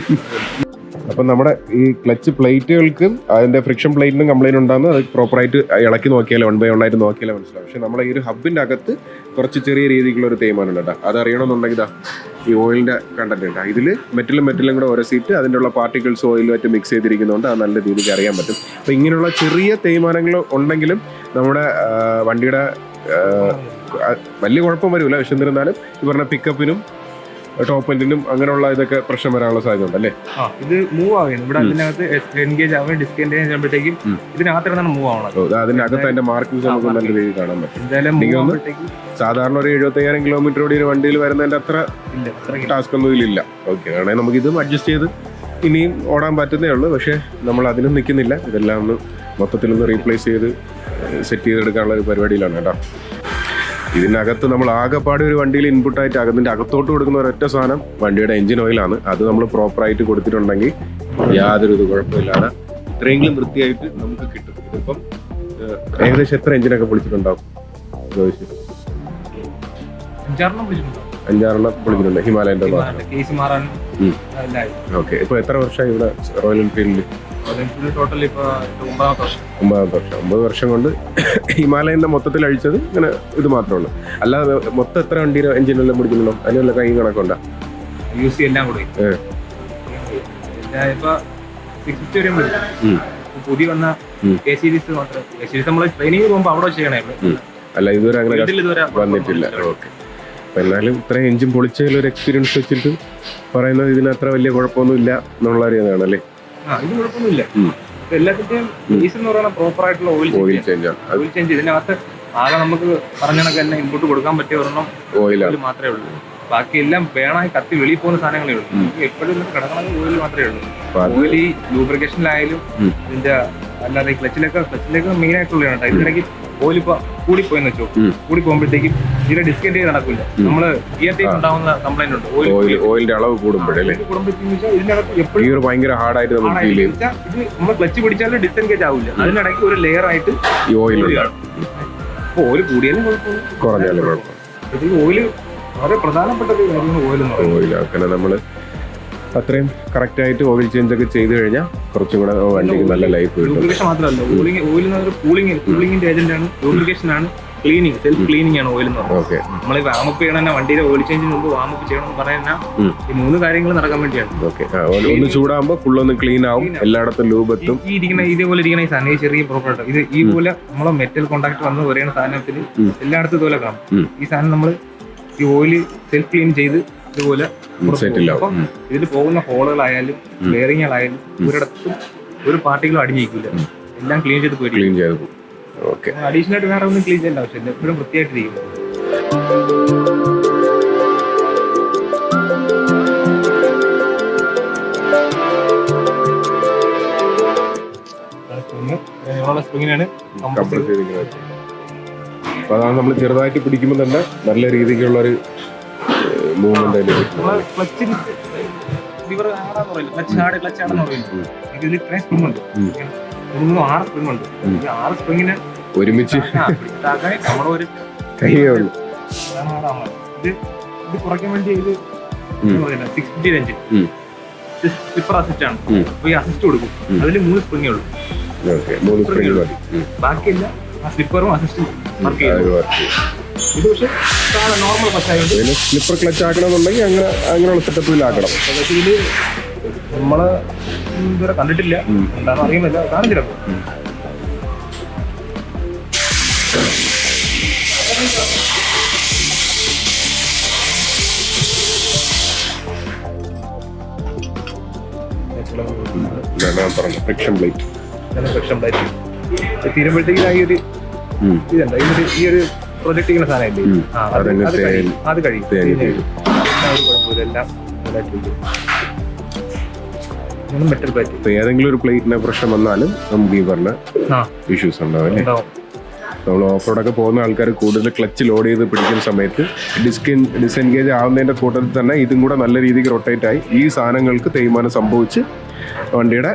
Speaker 1: അപ്പം നമ്മുടെ ഈ ക്ലച്ച് പ്ലേറ്റുകൾക്കും അതിന്റെ ഫ്രിക്ഷൻ പ്ലേറ്റിനും കംപ്ലൈന്റ് ഉണ്ടാകുന്നത് അത് പ്രോപ്പറായിട്ട് ഇളക്കി നോക്കിയാലേ 1 by 1 ആയിട്ട് നോക്കിയാലേ മനസ്സിലാവും. പക്ഷെ നമ്മളെ ഈ ഒരു ഹബിന്റെ അകത്ത് കുറച്ച് ചെറിയ രീതിക്കുള്ള ഒരു തേയ്മാനം ഉണ്ട് കേട്ടോ. അത് അറിയണമെന്നുണ്ടെങ്കിൽ ഈ ഓയിലിന്റെ കണ്ടന്റ് ഉണ്ട്. ഇതിൽ മെറ്റലും കൂടെ ഉരസിയിട്ട് അതിൻ്റെ ഉള്ള പാർട്ടിക്കിൾസ് ഓയിലുമായിട്ട് മിക്സ് ചെയ്തിരിക്കുന്നതുകൊണ്ട് അത് നല്ല രീതിക്ക് അറിയാൻ പറ്റും. അപ്പം ഇങ്ങനെയുള്ള ചെറിയ തേയ്മാനങ്ങൾ ഉണ്ടെങ്കിലും നമ്മുടെ വണ്ടിയുടെ വലിയ കുഴപ്പം വരില്ല. പക്ഷെ എന്നിരുന്നാലും ഈ പറഞ്ഞ പിക്കപ്പിനും ടോപ്പ് എൻഡിനും അങ്ങനെയുള്ള ഇതൊക്കെ പ്രശ്നം വരാനുള്ള സാധ്യത ഉണ്ട് അല്ലേ?
Speaker 2: ഇത് മൂവ് ആവുകയാണ് ഇവിടെ. അതിനകത്ത് എൻഗേജ് ആവുകയും ഡിസ്കെൻഗേജ് ആകുമ്പോഴത്തേക്കും ഇതിനകത്തിരുന്നാണ് മൂവ് ആവണം.
Speaker 1: അതിനകത്ത് അതിന്റെ മാർക്കിംഗ് നമുക്ക് നല്ല രീതിയിൽ കാണാൻ പറ്റും. സാധാരണ ഒരു 75,000 കിലോമീറ്റർ ഓടി ഒരു വണ്ടിയിൽ വരുന്നതിന്റെ അത്ര ടാസ്ക് ഒന്നും ഇതിലില്ല. ഓക്കെ, ആണെങ്കിൽ നമുക്ക് ഇതും അഡ്ജസ്റ്റ് ചെയ്ത് ഇനിയും ഓടാൻ പറ്റുന്നേ ഉള്ളൂ. പക്ഷെ നമ്മൾ അതിനും നിൽക്കുന്നില്ല. ഇതെല്ലാം ഒന്ന് മൊത്തത്തിലൊന്ന് റീപ്ലേസ് ചെയ്ത് സെറ്റ് ചെയ്തെടുക്കാനുള്ള ഒരു പരിപാടിയിലാണ് കേട്ടോ. ഇതിനകത്ത് നമ്മൾ ആകെപ്പാട് ഒരു വണ്ടിയിൽ ഇൻപുട്ടായിട്ട് അതിൻ്റെ അകത്തോട്ട് കൊടുക്കുന്ന ഒരൊറ്റ സാധനം വണ്ടിയുടെ എഞ്ചിൻ ഓയിലാണ്. അത് നമ്മൾ പ്രോപ്പറായിട്ട് കൊടുത്തിട്ടുണ്ടെങ്കിൽ യാതൊരു ഇത് കുഴപ്പമില്ലാതെ ഇത്രയെങ്കിലും വൃത്തിയായിട്ട് നമുക്ക് കിട്ടും. ഇതിപ്പം ഏകദേശം എത്ര എഞ്ചിനൊക്കെ പൊളിച്ചിട്ടുണ്ടാവും? 5-6 പൊളിച്ചിട്ടുണ്ട് ഹിമാലയന്റെ. ഓക്കെ, ഇപ്പൊ എത്ര വർഷമായി ഇവിടെ റോയൽ എൻഫീൽഡിൽ?
Speaker 2: ടോട്ടൽ ഇപ്പൊ
Speaker 1: 9 വർഷം കൊണ്ട് ഹിമാലയന്റെ മൊത്തത്തിൽ അഴിച്ചത് ഇങ്ങനെ ഇത് മാത്രമേ ഉള്ളൂ. അല്ലാതെ മൊത്തം എത്ര വണ്ടിയുടെ എഞ്ചിനെല്ലാം പിടിക്കുന്നുണ്ടോ? അതിനുള്ള കൈ കണക്കുണ്ടോ?
Speaker 2: യൂസ് എല്ലാം കൂടെ പുതിയ വന്ന കെ സീരീസ് മാത്രം. കെ സീരീസ് നമ്മൾ ട്രെയിനിങ് പോകുമ്പോൾ അവിടെ ചെയ്യണേ.
Speaker 1: അല്ല, ഇതുവരെ അങ്ങനെ വന്നിട്ടില്ല. ഓക്കെ, അപ്പൊ എന്നാലും ഇത്രയും എഞ്ചിൻ പൊളിച്ചതിലൊരു എക്സ്പീരിയൻസ് വെച്ചിട്ട് പറയുന്നത് ഇതിന് അത്ര വലിയ കുഴപ്പമൊന്നും ഇല്ല എന്നുള്ള അറിയാതാണ് അല്ലേ?
Speaker 2: ഇത് കുഴപ്പമൊന്നുമില്ല. എല്ലാത്തിന്റെയും റീസൺ എന്ന് പറയുന്നത് പ്രോപ്പർ ആയിട്ടുള്ള ഓയിൽ ചേഞ്ച് ആണ്. ഓയിൽ ചേഞ്ച് ഇതിനകത്ത് ആകെ നമുക്ക് പറഞ്ഞ കണക്ക് തന്നെ ഇൻപുട്ട് കൊടുക്കാൻ പറ്റിയ ഒരെണ്ണം ഓയിൽ മാത്രമേ ഉള്ളൂ. ബാക്കി എല്ലാം വേണമായി കത്തി വെളിയിൽ പോകുന്ന സാധനങ്ങളേ ഉള്ളൂ. എപ്പോഴും കിടക്കണമെങ്കിൽ ഓയിൽ മാത്രമേ ഉള്ളൂ. ഓയിൽ ഈ ലൂബ്രിക്കേഷനിലായാലും ഇതിന്റെ അല്ലാതെ ക്ലച്ചിലൊക്കെ മെയിൻ ആയിട്ടുള്ളതാണ്. ഇതിനിടയ്ക്ക് ഓയിൽ ഇപ്പൊ കൂടിപ്പോയെന്ന് വെച്ചോ, കൂടി പോകുമ്പോഴത്തേക്കും ഇതിന്റെ ഡിസ്കന്റ് ചെയ്ത് നടക്കില്ല. നമ്മള് ഗിയർ ടൈപ്പ് ഉണ്ടാവുന്ന കംപ്ലൈന്റ് ഉണ്ട്.
Speaker 1: ഓയിലിന്റെ അളവ് കൂടുമ്പോഴല്ലേ
Speaker 2: ഇതിനകത്ത് എപ്പോഴും
Speaker 1: ഭയങ്കര ഹാർഡായിട്ട്
Speaker 2: ഇത് നമ്മൾ ക്ലച്ച് പിടിച്ചാലും ഡിസ്എൻഗേജ് ആവില്ല. അതിനിടയ്ക്ക് ഒരു ലെയർ ആയിട്ട്
Speaker 1: ഓയിൽ
Speaker 2: അപ്പൊ ഓയിൽ കൂടിയാലും കുഴപ്പമില്ല,
Speaker 1: കുറഞ്ഞാലും കുഴപ്പം.
Speaker 2: ഇതിൽ ഓയിൽ വളരെ പ്രധാനപ്പെട്ട ഒരു കാര്യമാണ് ഓയിൽ എന്ന് പറയുന്നത്.
Speaker 1: ഓയിൽ അങ്ങനെ നമ്മള് അത്രയും കറക്റ്റ് ആയിട്ട് ഓയിൽ ചേഞ്ച് ഒക്കെ ചെയ്ത് കഴിഞ്ഞാൽ കുറച്ചും കൂടെ വണ്ടിക്ക് നല്ല ലൈഫ് കിട്ടും.
Speaker 2: ലൂബ്രിക്കേഷൻ മാത്രമല്ല, ഓയിൽ കൂളിംഗിന്റെ ഏജന്റ് ആണ്. ലൂബ്രിക്കേഷൻ ആണ്, ക്ലീനിങ്, സെൽഫ് ക്ലീനിങ് ആണ് ഓയിൽ എന്ന് പറയുന്നത്. നമ്മൾ വാമപ്പ് ചെയ്യണം തന്നെ, വണ്ടിയുടെ ഓയിൽ ചേഞ്ചിന് മുമ്പ് വാമപ്പ് ചെയ്യണം എന്ന് പറയുന്ന ഈ 3 കാര്യങ്ങൾ നടക്കാൻ വേണ്ടിയാണ്.
Speaker 1: ഓക്കെ, ഒന്ന് ചൂടാകുമ്പോൾ ഫുള്ളൊന്ന് ക്ലീൻ ആവും, എല്ലായിടത്തും ലൂബ് എത്തും.
Speaker 2: ഇതേപോലെ ഇരിക്കുന്ന ഈ സാധനം ചെറിയ പ്രോപ്പർട്ട് ഇത് ഈ പോലെ നമ്മളെ മെറ്റൽ കോണ്ടാക്ട് വന്ന് പറയുന്ന സാധനത്തിൽ എല്ലായിടത്തും ഇതുപോലെ കാണും. ഈ സാധനം നമ്മൾ ഈ ഓയിൽ സെൽഫ് ക്ലീൻ ചെയ്ത് ഇതുപോലെ അപ്പം ഇതിൽ പോകുന്ന ഹോളുകളായാലും ബെയറിങ്ങുകളായാലും ഒരിടത്തും ഒരു പാർട്ടികളും അടിഞ്ഞിരിക്കില്ല. എല്ലാം ക്ലീൻ ചെയ്ത് പോയി
Speaker 1: ക്ലീൻ ചെയ്ത് പോകും.
Speaker 2: അഡീഷണൽ ആയിട്ട് വേറെ ഒന്നും ക്ലീൻ ചെയ്യേണ്ട ആവശ്യമില്ല. എപ്പോഴും വൃത്തിയായിട്ടിരിക്കും. സ്പ്രിങ്ങിനാണ്
Speaker 1: അപ്പൊ അതാണ് നമ്മൾ ചെറുതായിട്ട് പിടിക്കുമ്പോൾ തന്നെ നല്ല രീതിക്കുള്ള ഒരു മൂവ്മെന്റ്.
Speaker 2: ഇതിൽ ഇത്രയും സ്പ്രിങ് ഉണ്ട്, 6 സ്പ്രിങ് ഉണ്ട്. ഈ 6 സ്പ്രിങ്ങിന്
Speaker 1: ഒരുമിച്ച്
Speaker 2: നമ്മളെ ഒരു
Speaker 1: കൈയേ ഉള്ളൂ.
Speaker 2: ഇത് കുറയ്ക്കാൻ വേണ്ടി ഇത് 650 എഞ്ചിൻ സ്ലിപ്പർ അസിസ്റ്റ് ആണ്. അപ്പൊ ഈ അസിസ്റ്റ് കൊടുക്കും. അതിൽ 3 സ്പ്രിങ്ങേ ഉള്ളൂ. ബാക്കിയില്ല, ആ സ്ലിപ്പറും അസിസ്റ്റും വർക്ക് ചെയ്യും. ഇത് പക്ഷെ നോർമൽ ക്ലച്ച്
Speaker 1: സ്ലിപ്പർ ക്ലച്ച് ആക്കണമെന്നുണ്ടെങ്കിൽ അങ്ങനെയുള്ള സെറ്റപ്പിലാക്കണം.
Speaker 2: പക്ഷേ ഇത് നമ്മള് ഇതുവരെ കണ്ടിട്ടില്ല, എന്താണെന്ന് അറിയുന്നില്ല, കാണിച്ചില്ല.
Speaker 1: ഫ്രിക്ഷൻ പ്ലേറ്റ്
Speaker 2: തീരുമ്പോഴത്തേക്കും ഈ ഒരു ഇതുണ്ട്, ഈ ഒരു പ്രൊജക്ട് ചെയ്യുന്ന സാധനമില്ലേ, അത് കഴിയും.
Speaker 1: ഏതെങ്കിലും ഒരു പ്ലേറ്റിന്റെ പ്രശ്നം വന്നാലും നമുക്ക് ഈ പറഞ്ഞ ഇഷ്യൂസ് ഉണ്ടാവും. നമ്മൾ ഓഫ് റോഡൊക്കെ പോകുന്ന ആൾക്കാർ കൂടുതൽ ക്ലച്ച് ലോഡ് ചെയ്ത് പിടിക്കുന്ന സമയത്ത് ഡിസ്എൻഗേജ് ആവുന്നതിന്റെ കൂട്ടത്തിൽ തന്നെ ഇതും കൂടെ നല്ല രീതിക്ക് റൊട്ടേറ്റ് ആയി ഈ സാധനങ്ങൾക്ക് തേയ്മാനം സംഭവിച്ച് വണ്ടിയുടെ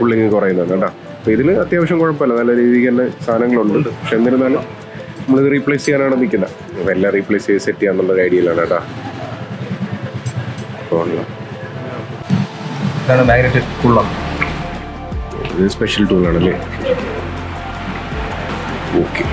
Speaker 1: പുള്ളിങ് കുറയുന്നത് കേട്ടോ. അപ്പോൾ ഇതിൽ അത്യാവശ്യം കുഴപ്പമില്ല, നല്ല രീതിക്ക് തന്നെ സാധനങ്ങളുണ്ട്. പക്ഷെ എന്നിരുന്നാലും നമ്മളിത് റീപ്ലേസ് ചെയ്യാനാണ് നിൽക്കുന്നത്. അപ്പോൾ എല്ലാം റീപ്ലേസ് ചെയ്ത് സെറ്റ് ചെയ്യാന്നുള്ളൊരു ഐഡിയയിലാണ് കേട്ടോ.
Speaker 2: ഇതാണ് മാഗ്നറ്റിക് കൂളർ.
Speaker 1: ഇത് സ്പെഷ്യൽ ടൂളാണല്ലേ? ഓക്കെ.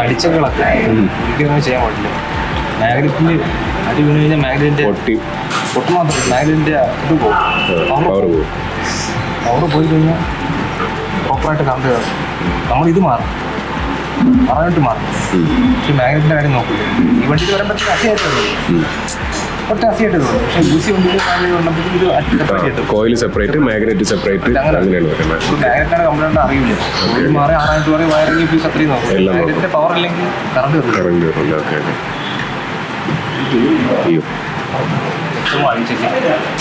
Speaker 2: അടിച്ചകളൊക്കെ ഒരിക്കലും ചെയ്യാൻ പാടില്ല. മാഗ്നറ്റിന് അടി വീണ് കഴിഞ്ഞാൽ മാഗ്നറ്റിന്റെ പൊട്ട് മാത്രമല്ല മാഗ്നറ്റിന്റെ ഇത് പോകും, പവർ പോയി കഴിഞ്ഞാൽ പ്രോപ്പറായിട്ട് കറണ്ട് കയറും. നമ്മളിത് മാറാനായിട്ട് മാറും. പക്ഷെ മാഗ്നറ്റിന്റെ കാര്യം നോക്കില്ല. ഈ വണ്ടിയിൽ വരുമ്പോഴത്തേക്ക് അസിയായിട്ടുള്ളൂ, ഒറ്റ അസിയായിട്ട് തോന്നും. പക്ഷെ യൂസി വണ്ടിയിൽ വന്നപ്പോഴത്തേക്ക് ഇത് separate,
Speaker 1: coil separate, magnet separate, അങ്ങനെയാണ് വരുന്നത്.
Speaker 2: മാഗ്നറ്റാണ് കംപ്ലൈന്റ് അറിയില്ല. മാറി 6000 രൂപ വയറിംഗ് ഫീസ് അത്രയും നോക്കും. മാഗ്നറ്റിന്റെ പവർ ഇല്ലെങ്കിൽ കറണ്ട് കയറില്ല.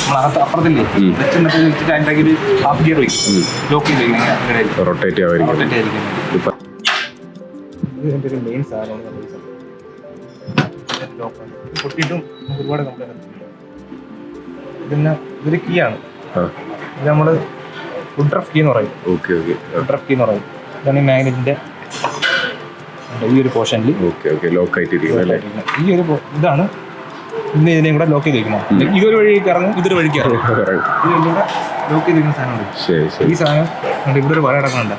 Speaker 2: നമ്മളകത്ത് അപ്പുറത്തില്ലേ വെച്ചിട്ട് അതിൻ്റെ ഒരു ഹാഫ് ഗിയർ വയ്ക്കും, ലോക്ക് ചെയ്ത്
Speaker 1: റൊട്ടേറ്റ് ആയിരിക്കും.
Speaker 2: ഇതിൻ്റെ ഒരു മെയിൻ സാധനമാണ്. പൊട്ടിയിട്ടും ഒരുപാട് കംപ്ലൈൻറ്റ്. പിന്നെ ഇതൊരു കീ ആണ്. ഇത് നമ്മൾ ഫുഡ് ഡ്രഫ് കീ എന്ന് പറയും. ഫുഡ് ഡ്രഫ് കീ എന്ന് പറയും. ഇതാണ് ഈ മാഗ്നറ്റിൻ്റെ ഈ ഒരു പോർഷനിൽ
Speaker 1: ലോക്ക് ആയിട്ടിരിക്കുന്നത്.
Speaker 2: ഈ ഒരു ഇതാണ് ഇതിനെയും കൂടെ ലോക്ക് ചെയ്ത് വെക്കണം. ഇതൊരു വഴിക്ക് ഇറങ്ങും, ഇതൊരു വഴിക്ക് ഇറങ്ങും. ഇത് ലോക്ക് ചെയ്തിരിക്കുന്ന സാധനമുണ്ട്. ഈ സാധനം ഇവിടെ ഒരു വര ഇടക്കണുണ്ട്,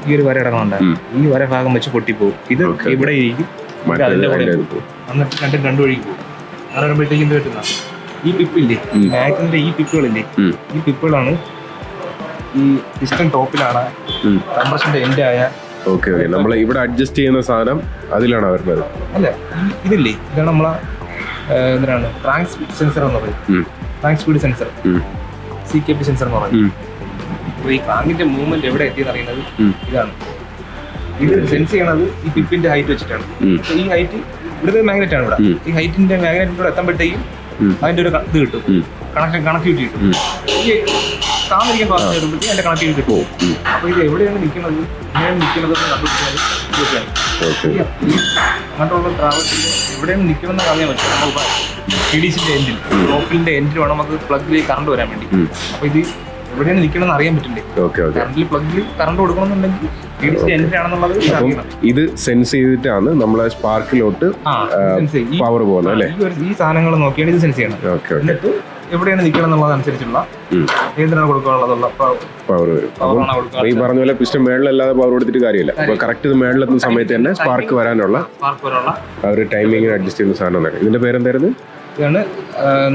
Speaker 2: ഈ ഒരു വര ഇടക്കണുണ്ട്. ഈ വര ഭാഗം വെച്ച് പൊട്ടിപ്പോവും. ഇത് ഇവിടെ ഇരിക്കും, അതിൻ്റെ കൂടെ എന്നിട്ട് രണ്ടു വഴിക്ക് പോകും. അങ്ങനെ വരുമ്പോഴത്തേക്കും ഇത് പറ്റുന്ന ഈ പിപ്പില്ലേ, മാഗ്നറ്റിന്റെ ഈ പിപ്പുകളില്ലേ, ഈ പിപ്പുകളാണ് ഈ പിസ്റ്റൺ ടോപ്പിലാണ് കംപ്രഷന്റെ എൻഡ് ആയ.
Speaker 1: നമ്മൾ ഇവിടെ അഡ്ജസ്റ്റ് ചെയ്യുന്ന സാധനം അതിലാണ് വരുന്നത്.
Speaker 2: അല്ല, ഇതില്ലേ, ഇതാണ് നമ്മളെ എന്തിനാണ് ട്രാങ്ക് സ്പീഡ് സെൻസർ എന്ന് പറയും. Trunk speed sensor, CKP sensor എന്ന് പറയും. അപ്പോൾ ഈ ക്രാങ്കിന്റെ മൂവ്മെന്റ് എവിടെ എത്തിയെന്ന് അറിയുന്നത് ഇതാണ്. ഇത് സെൻസ് ചെയ്യണത് ഈ പിപ്പിന്റെ ഹൈറ്റ് വെച്ചിട്ടാണ്. ഈ ഹൈറ്റ് ഇവിടുത്തെ മാഗ്നറ്റ് ആണ്. ഇവിടെ ഈ ഹൈറ്റിന്റെ മാഗ്നറ്റിലൂടെ എത്തുമ്പോഴത്തേക്കും അതിന്റെ ഒരു ഇത് കിട്ടും, കണക്ടിവിറ്റി കിട്ടും. ഈ താന്നിരിക്കാൻ ക്ലാസ് വരുമ്പോഴത്തേക്കും അതിന്റെ കണക്ടിവിറ്റി കിട്ടും. അപ്പോൾ ഇത് എവിടെയാണ് നിൽക്കുന്നത്, എങ്ങനെയാണ് നിൽക്കുന്നത് കണ്ടുപിടിച്ചാൽ ഇതൊക്കെയാണ്. അങ്ങോട്ടുള്ള ട്രാവൽസിൽ എവിടെയാണ് നിൽക്കണമെന്ന് അറിയാൻ പറ്റും. നമ്മൾ PDCന്റെ എൻഡിൽ, ടോപ്പിന്റെ എൻഡിൽ വേണം നമുക്ക് പ്ലഗിൽ കറണ്ട് വരാൻ വേണ്ടി. അപ്പോൾ ഇത് എവിടെയാണ് നിൽക്കണമെന്ന് അറിയാൻ പറ്റില്ലേ. കറണ്ടിൽ പ്ലഗിൽ കറണ്ട് കൊടുക്കണമെന്നുണ്ടെങ്കിൽ PDC എൻഡിലാണെന്നുള്ളത് അറിയണം.
Speaker 1: ഇത് സെൻസ് ചെയ്തിട്ടാണ് നമ്മളെ സ്പാർക്കിലോട്ട് പവർ പോകുന്നത് അല്ലേ?
Speaker 2: ഈ സാധനങ്ങൾ നോക്കിയാണ് ഇത് സെൻസ് ചെയ്യണം. എന്നിട്ട് എവിടെയാണ് നിൽക്കണം എന്നുള്ളതനുസരിച്ചുള്ള ഏതിനാണ് കൊടുക്കാനുള്ളതുള്ള
Speaker 1: പവർ വരും. ഈ പറഞ്ഞ പോലെ പിസ്റ്റൺ മേളിലല്ലാതെ പവർ കൊടുത്തിട്ട് കാര്യമില്ല. അപ്പോൾ കറക്റ്റ് ഇത് മേളിലെത്തുന്ന സമയത്ത് തന്നെ സ്പാർക്ക് വരാനുള്ള ഒരു ടൈമിങ്ങിന് അഡ്ജസ്റ്റ് ചെയ്യുന്ന സാധനമാണ്. ഇതിന്റെ പേരെന്തായിരുന്നു?
Speaker 2: ഇതാണ്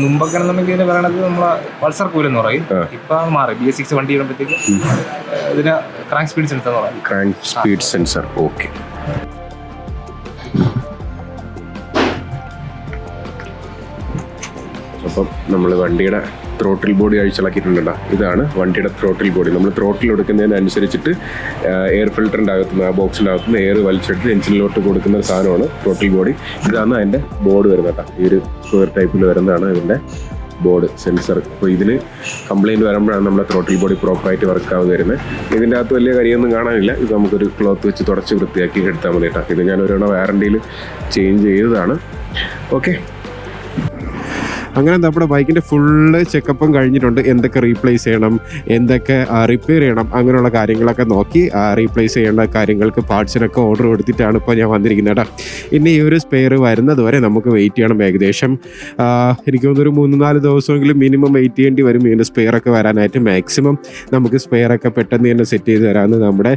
Speaker 2: മുമ്പൊക്കെ എന്നുണ്ടെങ്കിൽ ഇതിന് പറയണത് നമ്മളെ പൾസർ കൂൽ എന്ന് പറയും. ഇപ്പൊ മാറി BS6 വണ്ടി ചെയ്യുമ്പോഴത്തേക്ക് ഇതിന് ക്രാങ്ക് സ്പീഡ് സെൻസർ എന്ന് പറയും.
Speaker 1: Crank speed sensor. ഓക്കെ. അപ്പം നമ്മൾ വണ്ടിയുടെ ത്രോട്ടിൽ ബോഡി അഴിച്ചിളക്കിയിട്ടുണ്ടല്ലോ. ഇതാണ് വണ്ടിയുടെ ത്രോട്ടിൽ ബോഡി. നമ്മൾ ത്രോട്ടിൽ എടുക്കുന്നതിനനുസരിച്ചിട്ട് എയർ ഫിൽറ്ററിൻ്റെ അകത്തുനിന്ന്, ആ ബോക്സിൻ്റെ അകത്തുനിന്ന് എയർ വലിച്ചെടുത്ത് എഞ്ചിനിലോട്ട് കൊടുക്കുന്ന സാധനമാണ് ത്രോട്ടിൽ ബോഡി. ഇതാണ് അതിൻ്റെ ബോർഡ് വരുന്നത് കേട്ടോ. ഈ ഒരു സ്ക്വയർ ടൈപ്പിൽ വരുന്നതാണ് ഇതിൻ്റെ ബോർഡ് സെൻസർ. അപ്പോൾ ഇതിൽ കംപ്ലയിൻറ്റ് വരുമ്പോഴാണ് നമ്മുടെ ത്രോട്ടിൽ ബോഡി പ്രോപ്പറായിട്ട് വർക്ക് ആവുക വരുന്നത്. ഇതിൻ്റെ അകത്ത് വലിയ കാര്യമൊന്നും കാണാനില്ല. ഇത് നമുക്കൊരു ക്ലോത്ത് വെച്ച് തുടച്ച് വൃത്തിയാക്കി എടുത്താൽ മതി കേട്ടോ. ഇത് ഞാൻ ഒരെണ്ണം വാറണ്ടിയിൽ ചേഞ്ച് ചെയ്തതാണ്. ഓക്കെ. അങ്ങനെ നമ്മുടെ ബൈക്കിൻ്റെ ഫുള്ള് ചെക്കപ്പും കഴിഞ്ഞിട്ടുണ്ട്. എന്തൊക്കെ റീപ്ലേസ് ചെയ്യണം, എന്തൊക്കെ റിപ്പയർ ചെയ്യണം, അങ്ങനെയുള്ള കാര്യങ്ങളൊക്കെ നോക്കി റീപ്ലേസ് ചെയ്യേണ്ട കാര്യങ്ങൾക്ക് പാർട്സിനൊക്കെ ഓർഡർ കൊടുത്തിട്ടാണ് ഇപ്പോൾ ഞാൻ വന്നിരിക്കുന്നത് കേട്ടോ. ഇനി ഈ ഒരു സ്പെയർ വരുന്നത് വരെ നമുക്ക് വെയിറ്റ് ചെയ്യണം. ഏകദേശം എനിക്ക് തോന്നുന്നൊരു 3-4 ദിവസമെങ്കിലും മിനിമം വെയിറ്റ് ചെയ്യേണ്ടി വരും ഇതിൻ്റെ സ്പെയറൊക്കെ വരാനായിട്ട്. മാക്സിമം നമുക്ക് സ്പെയറൊക്കെ പെട്ടെന്ന് തന്നെ സെറ്റ് ചെയ്ത് തരാമെന്ന് നമ്മുടെ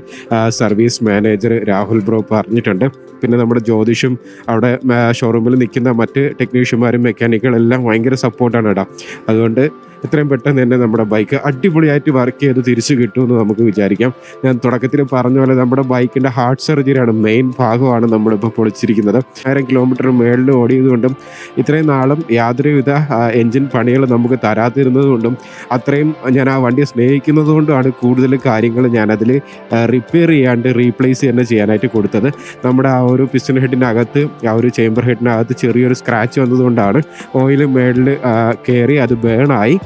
Speaker 1: സർവീസ് മാനേജർ രാഹുൽ ബ്രോ പറഞ്ഞിട്ടുണ്ട്. പിന്നെ നമ്മുടെ ജ്യോതിഷും അവിടെ ഷോറൂമിൽ നിൽക്കുന്ന മറ്റ് ടെക്നീഷ്യന്മാരും മെക്കാനിക്കുകളെല്ലാം ഭയങ്കര സപ്പോർട്ടാണ് കേട്ടോ. അതുകൊണ്ട് എത്രയും പെട്ടെന്ന് തന്നെ നമ്മുടെ ബൈക്ക് അടിപൊളിയായിട്ട് വർക്ക് ചെയ്ത് തിരിച്ചു കിട്ടുമെന്ന് നമുക്ക് വിചാരിക്കാം. ഞാൻ തുടക്കത്തിൽ പറഞ്ഞ പോലെ നമ്മുടെ ബൈക്കിൻ്റെ ഹാർട്ട് സർജറിയാണ് മെയിൻ ഭാഗമാണ് നമ്മളിപ്പോൾ പൊളിച്ചിരിക്കുന്നത്. 1000 കിലോമീറ്റർ മേളിൽ ഓടിയതുകൊണ്ടും ഇത്രയും നാളും യാതൊരുവിധ എൻജിൻ പണികൾ നമുക്ക് തരാതിരുന്നത് കൊണ്ടും അത്രയും ഞാൻ ആ വണ്ടിയെ സ്നേഹിക്കുന്നത് കൊണ്ടുമാണ് കൂടുതൽ കാര്യങ്ങൾ ഞാനതിൽ റിപ്പയർ ചെയ്യാണ്ട് റീപ്ലേസ് തന്നെ ചെയ്യാനായിട്ട് കൊടുത്തത്. നമ്മുടെ ആ ഒരു പിസ്റ്റൺ ഹെഡിൻ്റെ അകത്ത്, ആ ഒരു ചേംബർ ഹെഡിനകത്ത് ചെറിയൊരു സ്ക്രാച്ച് വന്നതുകൊണ്ടാണ് ഓയിൽ മേളിൽ കയറി അത് ബേണായി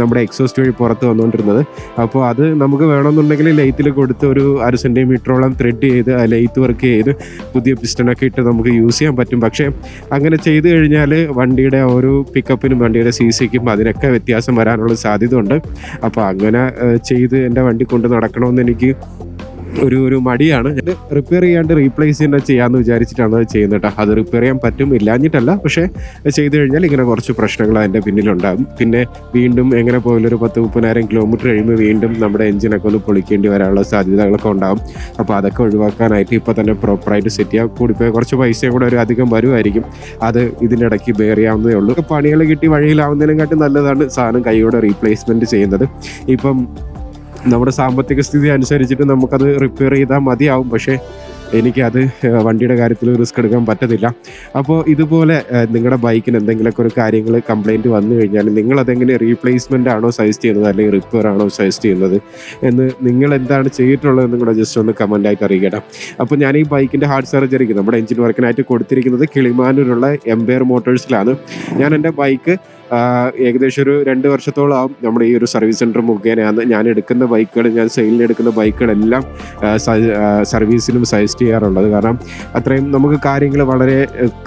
Speaker 1: നമ്മുടെ എക്സോസ്റ്റ് വഴി പുറത്ത് വന്നുകൊണ്ടിരുന്നത്. അപ്പോൾ അത് നമുക്ക് വേണമെന്നുണ്ടെങ്കിൽ ലെയ്ത്തിൽ കൊടുത്ത് ഒരു 1 സെൻറ്റിമീറ്ററോളം ത്രെഡ് ചെയ്ത് ലെയ്ത്ത് വർക്ക് ചെയ്ത് പുതിയ പിസ്റ്റണൊക്കെ ഇട്ട് നമുക്ക് യൂസ് ചെയ്യാൻ പറ്റും. പക്ഷേ അങ്ങനെ ചെയ്ത് കഴിഞ്ഞാൽ വണ്ടിയുടെ ഒരു പിക്കപ്പിനും വണ്ടിയുടെ CCക്കും അതിനൊക്കെ വ്യത്യാസം വരാനുള്ള സാധ്യത ഉണ്ട്. അപ്പോൾ അങ്ങനെ ചെയ്ത് എൻ്റെ വണ്ടി കൊണ്ട് നടക്കണമെന്ന് എനിക്ക് ഒരു മടിയാണ്. ഇത് റിപ്പയർ ചെയ്യാണ്ട് റീപ്ലേസ് തന്നെ ചെയ്യാമെന്ന് വിചാരിച്ചിട്ടാണ് അത് ചെയ്യുന്നത് കേട്ടോ. അത് റിപ്പയർ ചെയ്യാൻ പറ്റും ഇല്ലാഞ്ഞിട്ടല്ല, പക്ഷേ ചെയ്ത് കഴിഞ്ഞാൽ ഇങ്ങനെ കുറച്ച് പ്രശ്നങ്ങൾ അതിൻ്റെ പിന്നിലുണ്ടാകും. പിന്നെ വീണ്ടും എങ്ങനെ പോയാലും ഒരു 10-30,000 കിലോമീറ്റർ കഴിയുമ്പോൾ വീണ്ടും നമ്മുടെ എഞ്ചിനൊക്കെ ഒന്ന് പൊളിക്കേണ്ടി വരാനുള്ള സാധ്യതകളൊക്കെ ഉണ്ടാകും. അപ്പോൾ അതൊക്കെ ഒഴിവാക്കാനായിട്ട് ഇപ്പോൾ തന്നെ പ്രോപ്പറായിട്ട് സെറ്റ് ചെയ്യാൻ കൂടിപ്പോയി കുറച്ച് പൈസയും കൂടെ ഒരു അധികം വരുമായിരിക്കും. അത് ഇതിനിടയ്ക്ക് ബെയർ ചെയ്യാവുന്നതേ ഉള്ളൂ. പണികൾ കിട്ടി വഴിയിലാവുന്നതിനെക്കാട്ടും നല്ലതാണ് സാധനം കൈയോടെ റീപ്ലേസ്മെൻറ്റ് ചെയ്യുന്നത്. ഇപ്പം നമ്മുടെ സാമ്പത്തിക സ്ഥിതി അനുസരിച്ചിട്ട് നമുക്കത് റിപ്പയർ ചെയ്താൽ മതിയാവും. പക്ഷേ എനിക്കത് വണ്ടിയുടെ കാര്യത്തിൽ റിസ്ക് എടുക്കാൻ പറ്റത്തില്ല. അപ്പോൾ ഇതുപോലെ നിങ്ങളുടെ ബൈക്കിന് എന്തെങ്കിലുമൊക്കെ ഒരു കാര്യങ്ങൾ കംപ്ലൈൻറ്റ് വന്നു കഴിഞ്ഞാൽ നിങ്ങളതെങ്ങനെ റീപ്ലേസ്മെൻ്റ് ആണോ സജസ്റ്റ് ചെയ്യുന്നത് അല്ലെങ്കിൽ റിപ്പയർ ആണോ സജസ്റ്റ് ചെയ്യുന്നത് എന്ന് നിങ്ങൾ എന്താണ് ചെയ്തിട്ടുള്ളതെന്ന് കൂടെ ജസ്റ്റ് ഒന്ന് കമൻ്റായിട്ട് അറിയിക്കട്ടെ. അപ്പോൾ ഞാൻ ഈ ബൈക്കിൻ്റെ ഹാർഡ് സർജറിക്ക് നമ്മുടെ എഞ്ചിൻ വർക്കിനായിട്ട് കൊടുത്തിരിക്കുന്നത് കിളിമാനൂരുള്ള എംപയർ മോട്ടോഴ്സിലാണ്. ഞാൻ എൻ്റെ ബൈക്ക് ഏകദേശം ഒരു 2 വർഷത്തോളം ആവും നമ്മുടെ ഈ ഒരു സർവീസ് സെൻറ്റർ മുഖേനയാണ് ഞാൻ എടുക്കുന്ന ബൈക്കുകൾ, ഞാൻ സെയിലിന് എടുക്കുന്ന ബൈക്കുകളെല്ലാം സർവീസിനും സജസ്റ്റ് ചെയ്യാറുള്ളത്. കാരണം അത്രയും നമുക്ക് കാര്യങ്ങൾ വളരെ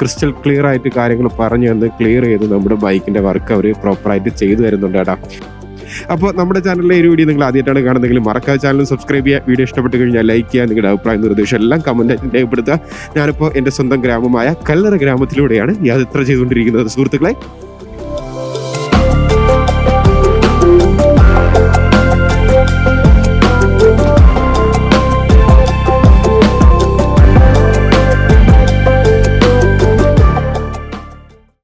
Speaker 1: ക്രിസ്റ്റൽ ക്ലിയർ ആയിട്ട് കാര്യങ്ങൾ പറഞ്ഞു തന്ന് ക്ലിയർ ചെയ്ത് നമ്മുടെ ബൈക്കിൻ്റെ വർക്ക് അവർ പ്രോപ്പറായിട്ട് ചെയ്തു തരുന്നുണ്ട് കേട്ടോ. അപ്പോൾ നമ്മുടെ ചാനലിലെ ഒരു വീഡിയോ നിങ്ങൾ ആദ്യമായിട്ടാണ് കാണുന്നതെങ്കിൽ മറക്കാതെ ചാനൽ സബ്സ്ക്രൈബ് ചെയ്യുക. വീഡിയോ ഇഷ്ടപ്പെട്ട് കഴിഞ്ഞാൽ ലൈക്ക് ചെയ്യുക. നിങ്ങളുടെ അഭിപ്രായം നിർദ്ദേശം എല്ലാം കമൻറ്റ് രേഖപ്പെടുത്തുക. ഞാനിപ്പോൾ എൻ്റെ സ്വന്തം ഗ്രാമമായ കല്ലറ ഗ്രാമത്തിലൂടെയാണ് യാത്ര ചെയ്തുകൊണ്ടിരിക്കുന്നത് സുഹൃത്തുക്കളെ.